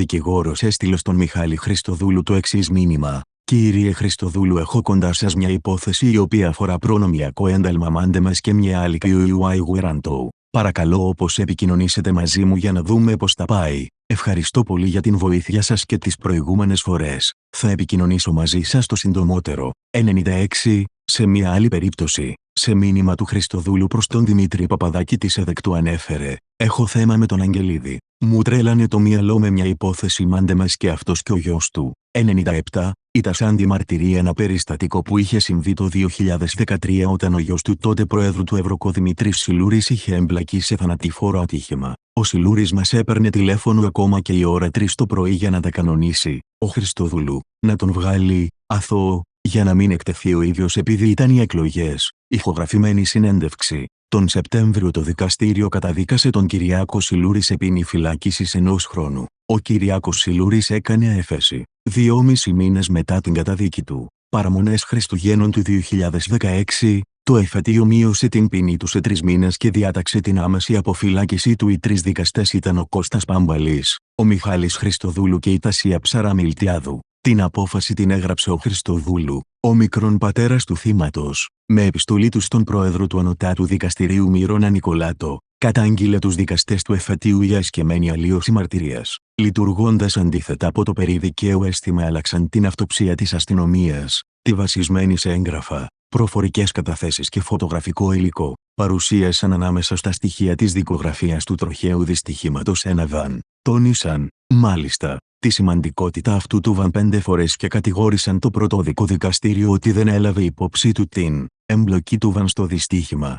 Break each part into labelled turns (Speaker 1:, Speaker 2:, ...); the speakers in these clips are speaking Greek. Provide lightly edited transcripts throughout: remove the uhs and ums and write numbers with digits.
Speaker 1: δικηγόρος έστειλε στον Μιχάλη Χριστοδούλου το εξής μήνυμα: «Κύριε Χριστοδούλου, έχω κοντά σας μια υπόθεση η οποία αφορά προνομιακό ένταλμα μάντεμας και μια άλλη QUI Guaranto. Παρακαλώ όπως επικοινωνήσετε μαζί μου για να δούμε πώς θα πάει. Ευχαριστώ πολύ για την βοήθεια σας και τις προηγούμενες φορές. Θα επικοινωνήσω μαζί σας το συντομότερο». 96. Σε μια άλλη περίπτωση, σε μήνυμα του Χριστοδούλου προς τον Δημήτρη Παπαδάκη της ΕΔΕΚ του ανέφερε: «Έχω θέμα με τον Αγγελίδη. Μου τρέλανε το μυαλό με μια υπόθεση μάντεμας και αυτός και ο γιος του». 97. Ήταν σαν τη μαρτυρία ένα περιστατικό που είχε συμβεί το 2013 όταν ο γιος του τότε Προέδρου του Ευρωκο Δημητρής Σιλούρης είχε εμπλακεί σε θανατηφόρο ατύχημα. Ο Σιλούρης μας έπαιρνε τηλέφωνο ακόμα και η ώρα 3 το πρωί για να τα κανονίσει. Ο Χριστοδούλου, να τον βγάλει, αθώο, για να μην εκτεθεί ο ίδιος επειδή ήταν οι εκλογές. Ηχογραφημένη συνέντευξη. Τον Σεπτέμβριο το δικαστήριο καταδίκασε τον Κυριάκο Σιλούρη σε ποινή φυλάκισης 1 χρόνου. Ο Κυριάκος Σιλούρης έκανε έφεση. 2,5 μήνες μετά την καταδίκη του, παραμονές Χριστουγέννων του 2016, το εφετείο μείωσε την ποινή του σε 3 μήνες και διάταξε την άμεση αποφυλάκησή του. Οι 3 δικαστές ήταν ο Κώστας Παμπαλής, ο Μιχάλης Χριστοδούλου και η Τασία Ψαραμιλτιάδου. Την απόφαση την έγραψε ο Χριστοδούλου, ο μικρόν πατέρας του θύματος, με επιστολή του στον πρόεδρο του Ανωτάτου Δικαστηρίου Μύρονα Νικολάτο. Κατάγγειλε τους δικαστές του εφετείου για εσκεμμένη αλλίωση μαρτυρίας. Λειτουργώντας αντίθετα από το περί δικαίου αίσθημα, άλλαξαν την αυτοψία της αστυνομίας, τη βασισμένη σε έγγραφα, προφορικές καταθέσεις και φωτογραφικό υλικό. Παρουσίασαν ανάμεσα στα στοιχεία της δικογραφίας του τροχαίου δυστυχήματος ένα βαν. Τόνισαν, μάλιστα, τη σημαντικότητα αυτού του βαν 5 φορές και κατηγόρησαν το πρωτόδικο δικαστήριο ότι δεν έλαβε υπόψη του την εμπλοκή του βαν στο δυστύχημα.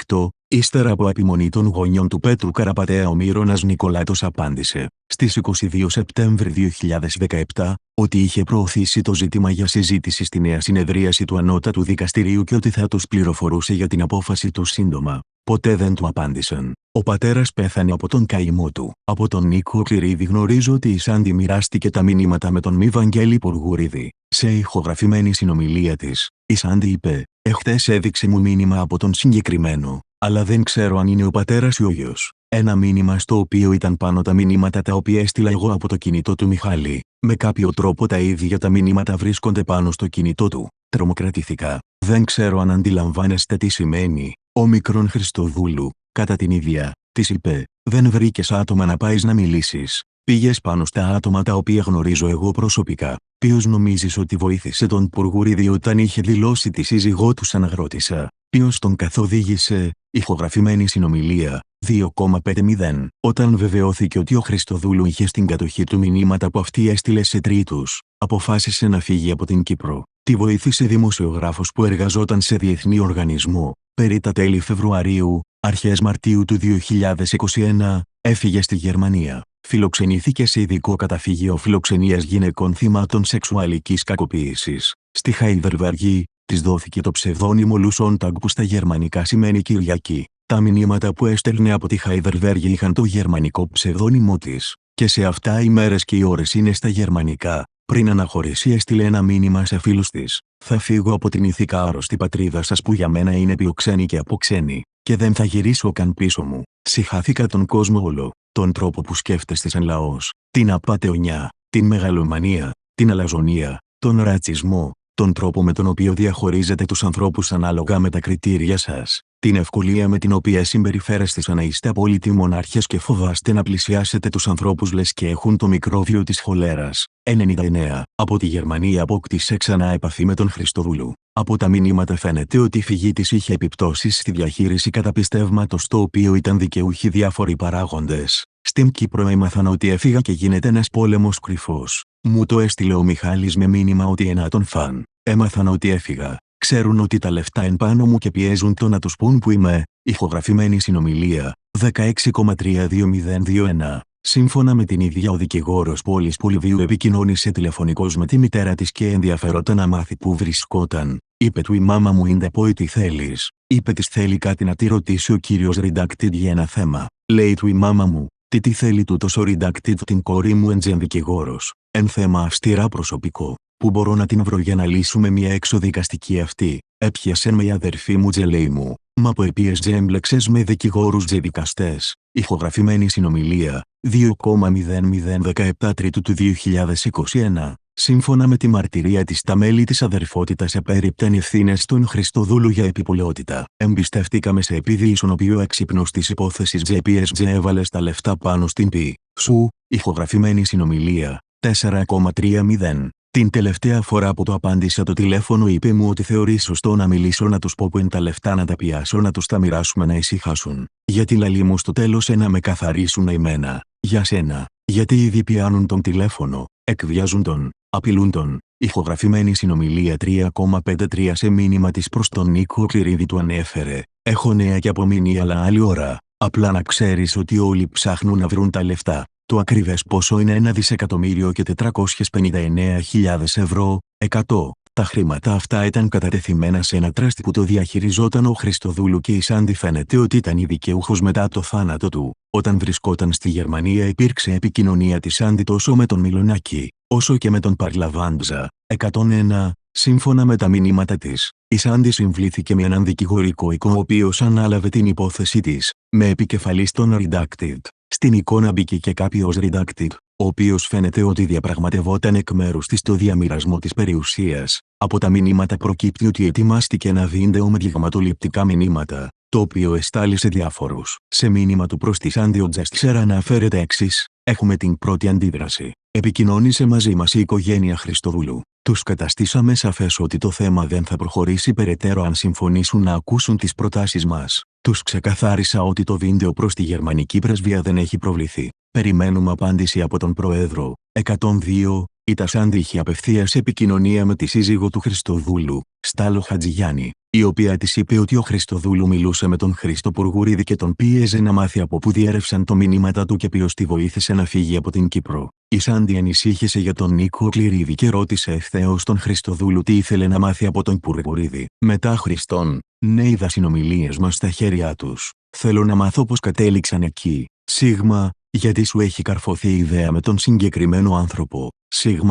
Speaker 1: 98. Ύστερα από επιμονή των γονιών του Πέτρου Καραπατέα, ο Μύρονας Νικολάτος απάντησε, στις 22 Σεπτέμβρη 2017, ότι είχε προωθήσει το ζήτημα για συζήτηση στη νέα συνεδρίαση του Ανώτατου Δικαστηρίου και ότι θα τους πληροφορούσε για την απόφαση του σύντομα. Ποτέ δεν του απάντησαν. Ο πατέρας πέθανε από τον καημό του. Από τον Νίκο Κληρίδη γνωρίζω ότι η Σάντι μοιράστηκε τα μηνύματα με τον μη Βαγγέλη Πουργουρίδη. Σε ηχογραφημένη συνομιλία της, η Σάντι είπε: «Εχθές έδειξε μου μήνυμα από τον συγκεκριμένο, αλλά δεν ξέρω αν είναι ο πατέρας ή ο γιος». Ένα μήνυμα στο οποίο ήταν πάνω τα μηνύματα τα οποία έστειλα εγώ από το κινητό του Μιχάλη. Με κάποιο τρόπο τα ίδια τα μηνύματα βρίσκονται πάνω στο κινητό του. Τρομοκρατήθηκα. Δεν ξέρω αν αντιλαμβάνεστε τι σημαίνει. Ο μικρόν Χριστοδούλου, κατά την ίδια, της είπε: «Δεν βρήκες άτομα να πάεις να μιλήσεις. Πήγες πάνω στα άτομα τα οποία γνωρίζω εγώ προσωπικά». Ποιος νομίζεις ότι βοήθησε τον Πουργουρίδη όταν είχε δηλώσει τη σύζυγό του σαν αγρότισσα? Ποιος τον καθοδήγησε? Ηχογραφημένη συνομιλία. 2,50. Όταν βεβαιώθηκε ότι ο Χριστοδούλου είχε στην κατοχή του μηνύματα που αυτή έστειλε σε τρίτους, αποφάσισε να φύγει από την Κύπρο. Τη βοήθησε δημοσιογράφος που εργαζόταν σε διεθνή οργανισμό. Περί τα τέλη Φεβρουαρίου, αρχές Μαρτίου του 2021, έφυγε στη Γερμανία. Φιλοξενήθηκε σε ειδικό καταφύγιο φιλοξενίας γυναικών θυμάτων σεξουαλικής κακοποίησης. Στη Χάιδερβεργη, της δόθηκε το ψευδόνυμο Λουσόνταγκ που στα γερμανικά σημαίνει Κυριακή. Τα μηνύματα που έστελνε από τη Χάιδερβεργη είχαν το γερμανικό ψευδόνυμο της, και σε αυτά οι μέρες και οι ώρες είναι στα γερμανικά. Πριν αναχωρήσει έστειλε ένα μήνυμα σε φίλους της: «Θα φύγω από την ηθικά άρρωστη πατρίδα σας που για μένα είναι πιοξένη και αποξένη, και δεν θα γυρίσω καν πίσω μου. Συχάθηκα τον κόσμο όλο, τον τρόπο που σκέφτεστε σαν λαός, την απατεωνιά, την μεγαλομανία, την αλαζονία, τον ρατσισμό, τον τρόπο με τον οποίο διαχωρίζετε τους ανθρώπους ανάλογα με τα κριτήρια σας, την ευκολία με την οποία συμπεριφέρεστε σαν να είστε απόλυτοι μονάρχες και φοβάστε να πλησιάσετε τους ανθρώπους λες και έχουν το μικρόβιο της χολέρας». 99. Από τη Γερμανία απόκτησε ξανά επαφή με τον Χριστοδούλου. Από τα μηνύματα φαίνεται ότι η φυγή της είχε επιπτώσεις στη διαχείριση καταπιστεύματος το οποίο ήταν δικαιούχοι διάφοροι παράγοντες. Στην Κύπρο έμαθαν ότι έφυγα και γίνεται ένας πόλεμος κρυφός. Μου το έστειλε ο Μιχάλης με μήνυμα ότι ένα τον φαν. Έμαθαν ότι έφυγα. Ξέρουν ότι τα λεφτά εν πάνω μου και πιέζουν το να τους πούν που είμαι. Ηχογραφημένη συνομιλία. 16,32021. Σύμφωνα με την ίδια, ο δικηγόρος Πόλης Πολυβίου επικοινώνησε τηλεφωνικώς με τη μητέρα της και ενδιαφερόταν να μάθει πού βρισκόταν. Είπε του: «Η μάμα μου είναι πω τι θέλεις». Είπε της: «Θέλει κάτι να τη ρωτήσει ο κύριος Redacted για ένα θέμα». Λέει του η μάμα μου: «Τι θέλει τούτος ο Redacted την κόρη μου?» Εντζεν δικηγόρος: «Εν θέμα αυστηρά προσωπικό. Πού μπορώ να την βρω για να λύσουμε μια εξοδικαστική αυτή?» Έπιασεν με η αδερφή μου τζελέη μου. Μα που επίεσαι έμπλεξες με δικηγόρους και δικαστές. Ηχογραφημένη συνομιλία, 2,0017 Τρίτου του 2021. Σύμφωνα με τη μαρτυρία της, τα μέλη της αδερφότητας επέρριπταν ευθύνες στον Χριστοδούλου για επιπολαιότητα. Εμπιστευτήκαμε σε επειδή ήσουν ο πιο έξυπνος της υπόθεσης JPSG έβαλες τα λεφτά πάνω στην πι. Σου, ηχογραφημένη συνομιλία, 4,30. Την τελευταία φορά που το απάντησα το τηλέφωνο είπε μου ότι θεωρεί σωστό να μιλήσω, να τους πω που είναι τα λεφτά, να τα πιάσω, να τους τα μοιράσουμε, να ησυχάσουν. Γιατί λαλή μου στο τέλος να με καθαρίσουν εμένα. Για σένα. Γιατί ήδη πιάνουν τον τηλέφωνο, εκβιάζουν τον, απειλούν τον. Ηχογραφημένη συνομιλία 3,53 σε μήνυμα της προς τον Νίκο Κληρίδη του ανέφερε. Έχω νέα και απομείνει αλλά άλλη ώρα. Απλά να ξέρεις ότι όλοι ψάχνουν να βρουν τα λεφτά. Το ακριβές ποσό είναι 1.459.000 ευρώ, 100. Τα χρήματα αυτά ήταν κατατεθειμένα σε ένα τραστ που το διαχειριζόταν ο Χριστοδούλου και η Σάντι φαίνεται ότι ήταν η δικαιούχος μετά το θάνατο του. Όταν βρισκόταν στη Γερμανία υπήρξε επικοινωνία της Σάντι τόσο με τον Μιλονάκη, όσο και με τον Παρλαβάντζα. 101. Σύμφωνα με τα μηνύματα της, η Σάντι συμβλήθηκε με έναν δικηγορικό οίκο ο οποίος ανάλαβε την υπόθεσή της, με επικεφαλής τον Redacted. Στην εικόνα μπήκε και κάποιος Redacted, ο οποίος φαίνεται ότι διαπραγματευόταν εκ μέρους της το διαμοιρασμό της περιουσίας. Από τα μηνύματα προκύπτει ότι ετοιμάστηκε ένα βίντεο με δειγματοληπτικά μηνύματα, το οποίο εστάλει σε διάφορους. Σε μήνυμα του προς τη Σάντι ο Τζέστξερ αναφέρεται εξής: έχουμε την πρώτη αντίδραση. Επικοινώνησε μαζί μας η οικογένεια Χριστοδούλου. Τους καταστήσαμε σαφές ότι το θέμα δεν θα προχωρήσει περαιτέρω αν συμφωνήσουν να ακούσουν τις προτάσεις μας. Τους ξεκαθάρισα ότι το βίντεο προς τη γερμανική πρεσβεία δεν έχει προβληθεί. Περιμένουμε απάντηση από τον Πρόεδρο. 102. Η Σάντι είχε απευθείας επικοινωνία με τη σύζυγο του Χριστοδούλου, Στάλο Χατζηγιάννη, η οποία της είπε ότι ο Χριστοδούλου μιλούσε με τον Χρήστο Πουργουρίδη και τον πίεζε να μάθει από πού διέρευσαν το μηνύματα του και ποιος τη βοήθησε να φύγει από την Κύπρο. Η Σάντι ανησύχησε για τον Νίκο Κληρίδη και ρώτησε ευθέως τον Χριστοδούλου τι ήθελε να μάθει από τον Πουργουρίδη. Μετά Χριστόν, ναι, είδα συνομιλίες μας στα χέρια τους. Θέλω να μάθω πώς κατέληξαν εκεί. Σίγμα, γιατί σου έχει καρφωθεί η ιδέα με τον συγκεκριμένο άνθρωπο.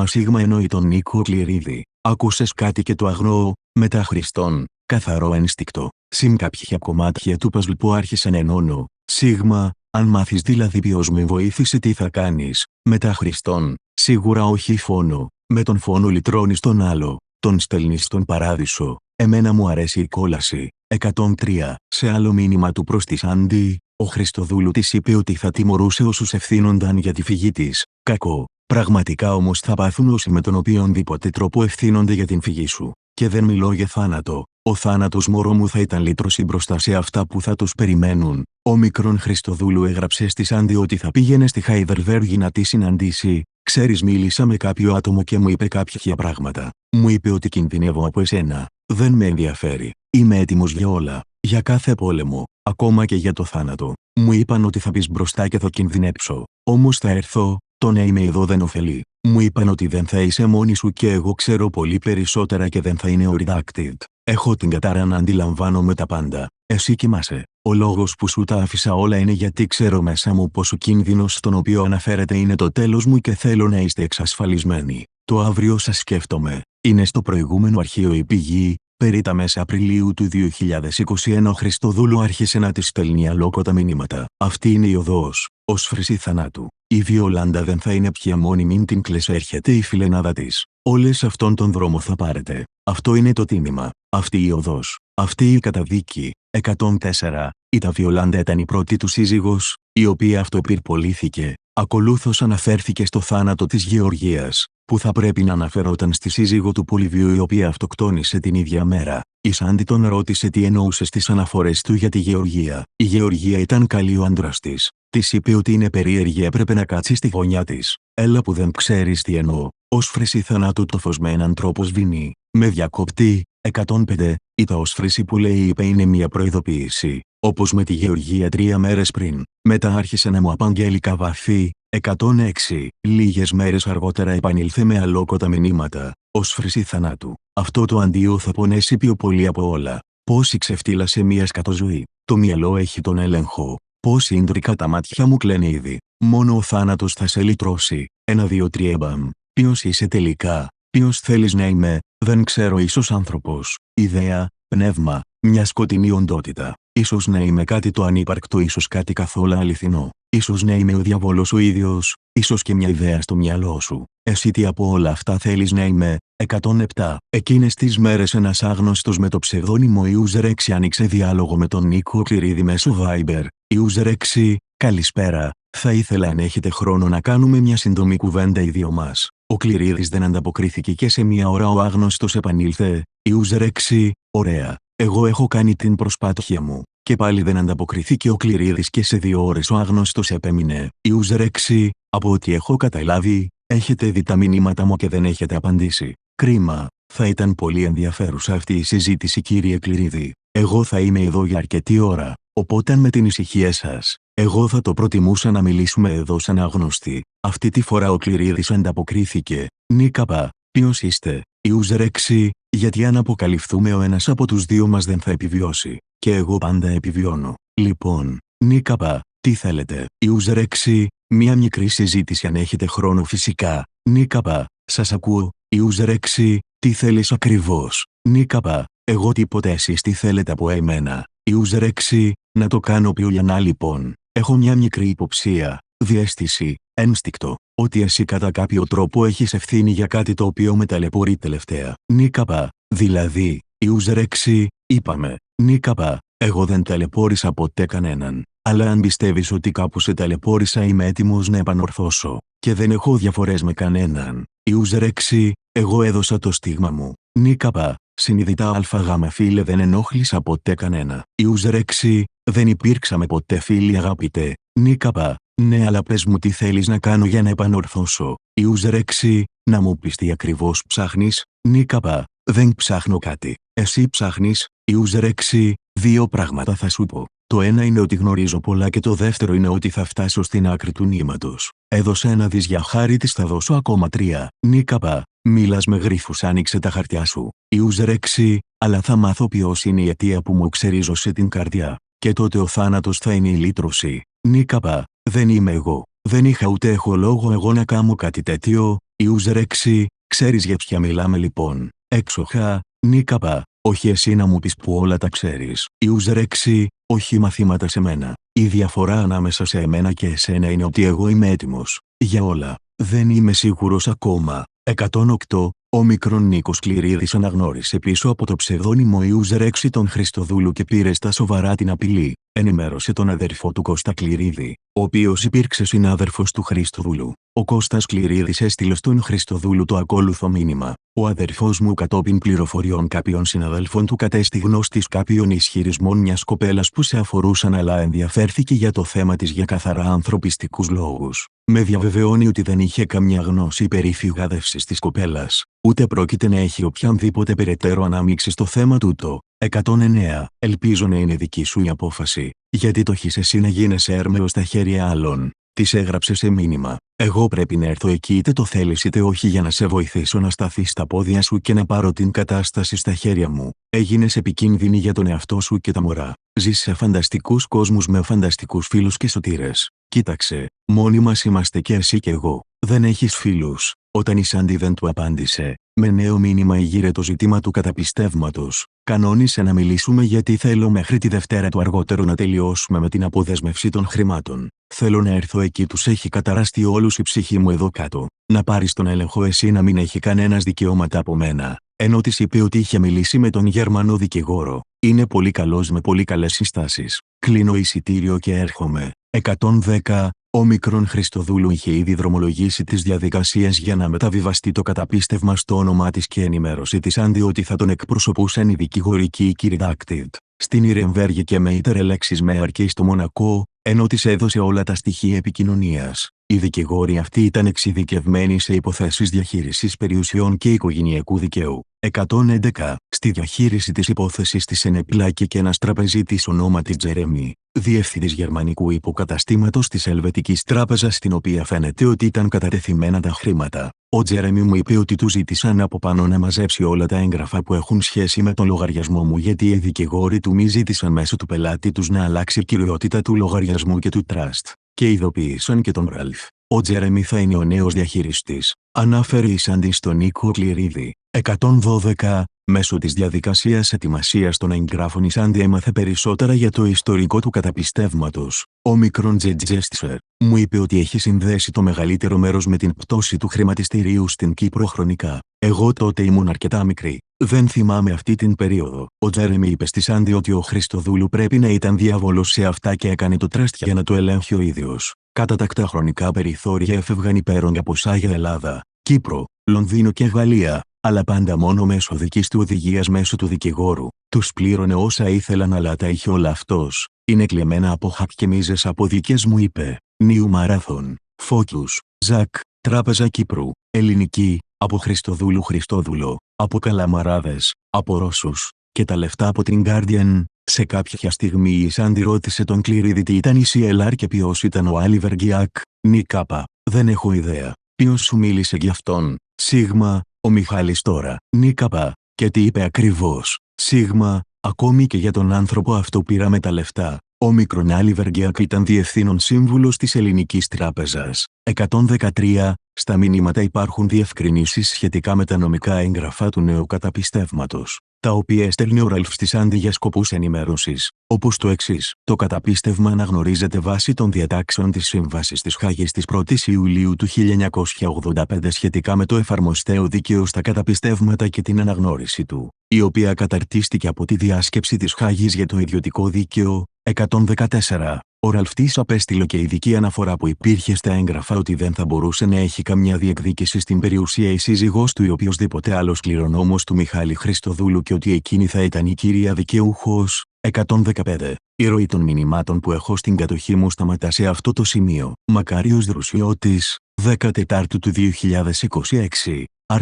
Speaker 1: Σίγμα εννοεί τον Νίκο Κληρίδη. Άκουσες κάτι και το αγνοώ. Μετά Χριστόν, καθαρό ένστικτο. Συν κάποια κομμάτια του παζλ που άρχισαν ενώνω. Σίγμα, αν μάθεις δηλαδή ποιος με βοήθησε τι θα κάνεις. Μετά Χριστόν, σίγουρα όχι φόνο. Με τον φόνο λυτρώνεις τον άλλο. Τον στέλνεις στον παράδεισο. Εμένα μου αρέσει η κόλαση. 103. Σε άλλο μήνυμα του προς τη Σάντι, ο Χριστοδούλου της είπε ότι θα τιμωρούσε όσους ευθύνονταν για τη φυγή της. Κακό. Πραγματικά όμως θα πάθουν όσοι με τον οποιονδήποτε τρόπο ευθύνονται για την φυγή σου. Και δεν μιλώ για θάνατο. Ο θάνατος μωρό μου θα ήταν λύτρωση μπροστά σε αυτά που θα τους περιμένουν. Ο μικρόν Χριστοδούλου έγραψε στη Σάντι ότι θα πήγαινε στη Χάιδερβέργη να τη συναντήσει. Ξέρεις, μίλησα με κάποιο άτομο και μου είπε κάποια πράγματα. Μου είπε ότι κινδυνεύω από εσένα. Δεν με ενδιαφέρει. Είμαι έτοιμος για όλα. Για κάθε πόλεμο. Ακόμα και για το θάνατο. Μου είπαν ότι θα πεις μπροστά και θα κινδυνέψω. Όμως θα έρθω. Το να είμαι εδώ δεν ωφελεί. Μου είπαν ότι δεν θα είσαι μόνη σου και εγώ ξέρω πολύ περισσότερα και δεν θα είναι ο Redacted. Έχω την κατάρα να αντιλαμβάνομαι τα πάντα. Εσύ κοιμάσαι. Ο λόγος που σου τα άφησα όλα είναι γιατί ξέρω μέσα μου πως ο κίνδυνος στον οποίο αναφέρεται είναι το τέλος μου και θέλω να είστε εξασφαλισμένοι. Το αύριο σας σκέφτομαι. Είναι στο προηγούμενο αρχείο η πηγή. Περί τα μέσα Απριλίου του 2021 ο Χριστοδούλου άρχισε να της στέλνει αλόκοτα μηνύματα. Αυτή είναι η οδός. Ως φρύση θανάτου. Η Βιολάντα δεν θα είναι πια μόνη, μην την κλαις, έρχεται η φιλενάδα της. Όλες αυτόν τον δρόμο θα πάρετε. Αυτό είναι το τίμημα. Αυτή η οδός. Αυτή η καταδίκη. 104. Η Βιολάντα ήταν η πρώτη του σύζυγος, η οποία αυτοπυρπολήθηκε. Ακολούθως αναφέρθηκε στο θάνατο της Γεωργίας, που θα πρέπει να αναφερόταν στη σύζυγο του Πολυβίου η οποία αυτοκτόνησε την ίδια μέρα. Η Σάντι τον ρώτησε τι εννοούσε στις αναφορές του για τη Γεωργία. Η Γεωργία ήταν καλή ο άντρας της. Της είπε ότι είναι περίεργη, έπρεπε να κάτσει στη γωνιά της. Έλα που δεν ξέρεις τι εννοώ. Ως φρύση θανάτου το φως με έναν τρόπο σβήνει. Με διακόπτη. 105. Η όσφρηση που λέει είπε είναι μια προειδοποίηση. Όπως με τη Γεωργία 3 μέρες πριν. Μετά άρχισε να μου απαγγέλει καβαφή. 106. Λίγες μέρες αργότερα επανήλθε με αλόκοτα μηνύματα. Όσφρηση θανάτου. Αυτό το αντίο θα πονέσει πιο πολύ από όλα. Πόση ξεφτύλα σε μια σκατοζωή. Το μυαλό έχει τον έλεγχο. Πόση ίντρικα τα μάτια μου κλαίνε ήδη. Μόνο ο θάνατος θα σε λυτρώσει. 1-2-3 μπαμ. Ποιος είσαι τελικά? Ποιος θέλεις να είμαι? Δεν ξέρω, ίσως άνθρωπος, ιδέα, πνεύμα, μια σκοτεινή οντότητα. Ίσως να είμαι κάτι το ανύπαρκτο, ίσως κάτι καθόλου αληθινό. Ίσως να είμαι ο διαβόλος ο ίδιος, ίσως και μια ιδέα στο μυαλό σου. Εσύ τι από όλα αυτά θέλεις να είμαι? 107. Εκείνες τις μέρες ένας άγνωστος με το ψευδόνυμο User 6 άνοιξε διάλογο με τον Νίκο Κληρίδη μέσω Viber. User 6, καλησπέρα. Θα ήθελα αν έχετε χρόνο να κάνουμε μια σύντομη κουβέντα οι δύο μας. Ο Κληρίδης δεν ανταποκρίθηκε και σε μια ώρα ο άγνωστος επανήλθε. User 6, ωραία. Εγώ έχω κάνει την προσπάθεια μου. Και πάλι δεν ανταποκριθήκε ο Κληρίδης και σε 2 ώρες ο άγνωστος επέμεινε. User 6, από ό,τι έχω καταλάβει, έχετε δει τα μηνύματα μου και δεν έχετε απαντήσει. Κρίμα. Θα ήταν πολύ ενδιαφέρουσα αυτή η συζήτηση, κύριε Κληρίδη. Εγώ θα είμαι εδώ για αρκετή ώρα, οπότε με την ησυχία σας, εγώ θα το προτιμούσα να μιλήσουμε εδώ σαν άγνωστοι. Αυτή τη φορά ο Κληρίδης ανταποκρίθηκε. Νίκαπα, ποιος είστε? User 6, γιατί αν αποκαλυφθούμε ο ένας από τους δύο μας δεν θα επιβιώσει. Και εγώ πάντα επιβιώνω. Λοιπόν, Νίκαπα, τι θέλετε? User 6, μια μικρή συζήτηση αν έχετε χρόνο φυσικά. Νίκαπα, σας ακούω. User 6, τι θέλεις ακριβώς? Νίκαπα, εγώ τίποτε, εσείς τι θέλετε από εμένα? User 6, να το κάνω πιο λιανά λοιπόν. Έχω μια μικρή υποψία, διαίσθηση, ένστικτο, ότι εσύ κατά κάποιο τρόπο έχεις ευθύνη για κάτι το οποίο με ταλαιπωρεί τελευταία. Νίκαπα, δηλαδή? User 6, είπαμε. Νίκαπα, εγώ δεν ταλαιπώρησα ποτέ κανέναν. Αλλά αν πιστεύεις ότι κάπου σε ταλαιπώρησα, είμαι έτοιμος να επανορθώσω. Και δεν έχω διαφορές με κανέναν. User 6, εγώ έδωσα το στίγμα μου. Νίκαπα, συνειδητά ΑΓ φίλε, δεν ενόχλησα ποτέ κανένα. User 6, δεν υπήρξαμε ποτέ φίλοι αγαπητέ. Νίκαπα, ναι, αλλά πες μου τι θέλεις να κάνω για να επανορθώσω. User 6, να μου πεις τι ακριβώς ψάχνεις? Νίκαπα, δεν ψάχνω κάτι. Εσύ ψάχνεις? User 6, 2 πράγματα θα σου πω. Το ένα είναι ότι γνωρίζω πολλά και το δεύτερο είναι ότι θα φτάσω στην άκρη του νήματος. Έδωσε 1 δις για χάρη της, θα δώσω ακόμα 3. Νίκαπα, μίλας με γρίφους, άνοιξε τα χαρτιά σου. User 6, αλλά θα μάθω ποιος είναι η αιτία που μου ξερίζωσε την καρδιά. Και τότε ο θάνατος θα είναι η λύτρωση. Νίκαπα, δεν είμαι εγώ. Δεν είχα ούτε έχω λόγο εγώ να κάνω κάτι τέτοιο. User 6, ξέρεις για ποια μιλάμε λοιπόν? Έξοχα. Νίκαπα, όχι εσύ να μου πεις που όλα τα ξέρεις. User 6, όχι μαθήματα σε μένα. Η διαφορά ανάμεσα σε εμένα και εσένα είναι ότι εγώ είμαι έτοιμος για όλα. Δεν είμαι σίγουρος ακόμα. 108. Ο μικρόν Νίκος Κληρίδης αναγνώρισε πίσω από το ψευδόνυμο User 6 τον Χριστοδούλου και πήρε στα σοβαρά την απειλή. Ενημέρωσε τον αδερφό του Κώστα Κληρίδη, ο οποίος υπήρξε συνάδελφος του Χριστοδούλου. Ο Κώστας Κληρίδης έστειλε στον Χριστοδούλου το ακόλουθο μήνυμα. Ο αδερφός μου κατόπιν πληροφοριών κάποιων συναδέλφων του κατέστη γνώστης κάποιων ισχυρισμών μιας κοπέλας που σε αφορούσαν, αλλά ενδιαφέρθηκε για το θέμα της για καθαρά ανθρωπιστικούς λόγους. Με διαβεβαιώνει ότι δεν είχε καμιά γνώση περί φυγάδευσης της κοπέλας, ούτε πρόκειται να έχει οποιανδήποτε περαιτέρω ανάμειξη στο θέμα τούτο. 109. Ελπίζω να είναι δική σου η απόφαση, γιατί το έχεις εσύ να γίνεσαι έρμεος στα χέρια άλλων. Της έγραψε σε μήνυμα. Εγώ πρέπει να έρθω εκεί είτε το θέλεις είτε όχι για να σε βοηθήσω να σταθείς στα πόδια σου και να πάρω την κατάσταση στα χέρια μου. Έγινες επικίνδυνη για τον εαυτό σου και τα μωρά. Ζεις σε φανταστικούς κόσμους με φανταστικούς φίλους και σωτήρες. Κοίταξε, μόνοι μας είμαστε και εσύ και εγώ. Δεν έχεις φίλους. Όταν η Σάντι δεν του απάντησε, με νέο μήνυμα ήγηρε το ζήτημα του καταπιστεύματος. Κανόνισε να μιλήσουμε γιατί θέλω μέχρι τη Δευτέρα το αργότερο να τελειώσουμε με την αποδέσμευση των χρημάτων. Θέλω να έρθω εκεί, τους έχει καταραστεί όλους η ψυχή μου εδώ κάτω. Να πάρεις τον έλεγχο εσύ, να μην έχει κανένας δικαιώματα από μένα. Ενώ της είπε ότι είχε μιλήσει με τον Γερμανό δικηγόρο. Είναι πολύ καλός με πολύ καλές συστάσεις. Κλείνω εισιτήριο και έρχομαι. 110. Ο μικρόν Χριστοδούλου είχε ήδη δρομολογήσει τις διαδικασίες για να μεταβιβαστεί το καταπίστευμα στο όνομά της και ενημέρωσε τη Σάντι ότι θα τον εκπροσωπούσαν οι δικηγόροι και οι Redacted στην Ιρεμβέργη και με Iterelexis με αρκεί στο Μονακό, ενώ της έδωσε όλα τα στοιχεία επικοινωνίας. Οι δικηγόροι αυτοί ήταν εξειδικευμένοι σε υποθέσεις διαχείρισης περιουσιών και οικογενειακού δικαίου. 111. Στη διαχείριση της υπόθεσης της ενεπλάκη και ένας τραπεζίτης ονόματι Τζερέμι, διευθυντής γερμανικού υποκαταστήματος της Ελβετικής Τράπεζας, στην οποία φαίνεται ότι ήταν κατατεθειμένα τα χρήματα. Ο Τζερέμι μου είπε ότι του ζήτησαν από πάνω να μαζέψει όλα τα έγγραφα που έχουν σχέση με τον λογαριασμό μου, γιατί οι δικηγόροι του μη ζήτησαν μέσω του πελάτη τους να αλλάξει κυριότητα του λογαριασμού και του τραστ, και ειδοποίησαν και τον Ραλφ. Ο Τζερέμι θα είναι ο νέος διαχειριστής, ανάφερε η Σάντι στον Νίκο Κληρίδη. 112. Μέσω της διαδικασίας ετοιμασίας των εγγράφων η Σάντι έμαθε περισσότερα για το ιστορικό του καταπιστεύματος. Ο μικρόν Τζετζέστισερ μου είπε ότι έχει συνδέσει το μεγαλύτερο μέρος με την πτώση του χρηματιστηρίου στην Κύπρο χρονικά. Εγώ τότε ήμουν αρκετά μικρή. Δεν θυμάμαι αυτή την περίοδο. Ο Τζέρεμι είπε στη Σάντι ότι ο Χριστοδούλου πρέπει να ήταν διάβολος σε αυτά και έκανε το τρέστ για να το ελέγχει ο ίδιος. Κατά τακτά χρονικά περιθώρια έφευγαν υπέρογκα ποσά για Ελλάδα, Κύπρο, Λονδίνο και Γαλλία, αλλά πάντα μόνο μέσω δικής του οδηγίας μέσω του δικηγόρου. Τους πλήρωνε όσα ήθελαν, αλλά τα είχε όλα αυτός. Είναι κλεμμένα από χακ και μίζες από δικές, μου είπε. Νιου Μαράθον, Φόκιους, Ζακ, Τράπεζα Κύπρου, Ελληνική, από Χριστοδούλου, από Καλαμαράδες, από Ρώσους, και τα λεφτά από την Guardian. Σε κάποια στιγμή η Σάντι ρώτησε τον κληρίδι τι ήταν η CLR και ποιος ήταν ο Άλιβερ Γκιάκ. Νικάπα, δεν έχω ιδέα. Ποιος σου μίλησε γι' αυτόν? Σίγμα, ο Μιχάλης τώρα. Νικάπα, και τι είπε ακριβώς? Σίγμα, ακόμη και για τον άνθρωπο αυτό πήραμε τα λεφτά. Ο μικρόν Άλιβερ Γκιάκ ήταν διευθύνων σύμβουλος της Ελληνικής Τράπεζας. 113. Στα μηνύματα υπάρχουν διευκρινήσεις σχετικά με τα νομικά έγγραφα του νέου καταπιστεύματος, τα οποία έστελνε ο Ραλφ στη Σάντι για σκοπούς ενημέρωσης, όπως το εξής. Το καταπίστευμα αναγνωρίζεται βάσει των διατάξεων της Σύμβασης της Χάγης της 1ης Ιουλίου του 1985 σχετικά με το εφαρμοστέο δίκαιο στα καταπιστεύματα και την αναγνώριση του, η οποία καταρτίστηκε από τη Διάσκεψη της Χάγης για το Ιδιωτικό Δίκαιο. 114. Ο Ραλφ της απέστειλε και ειδική αναφορά που υπήρχε στα έγγραφα ότι δεν θα μπορούσε να έχει καμιά διεκδίκηση στην περιουσία η σύζυγός του ή οποιοσδήποτε άλλος κληρονόμος του Μιχάλη Χριστοδούλου και ότι εκείνη θα ήταν η κύρια δικαιούχος. 115. Η ροή των μηνυμάτων που έχω στην κατοχή μου σταματά σε αυτό το σημείο. Μακάριος Δρουσιώτης, 14 του 2026.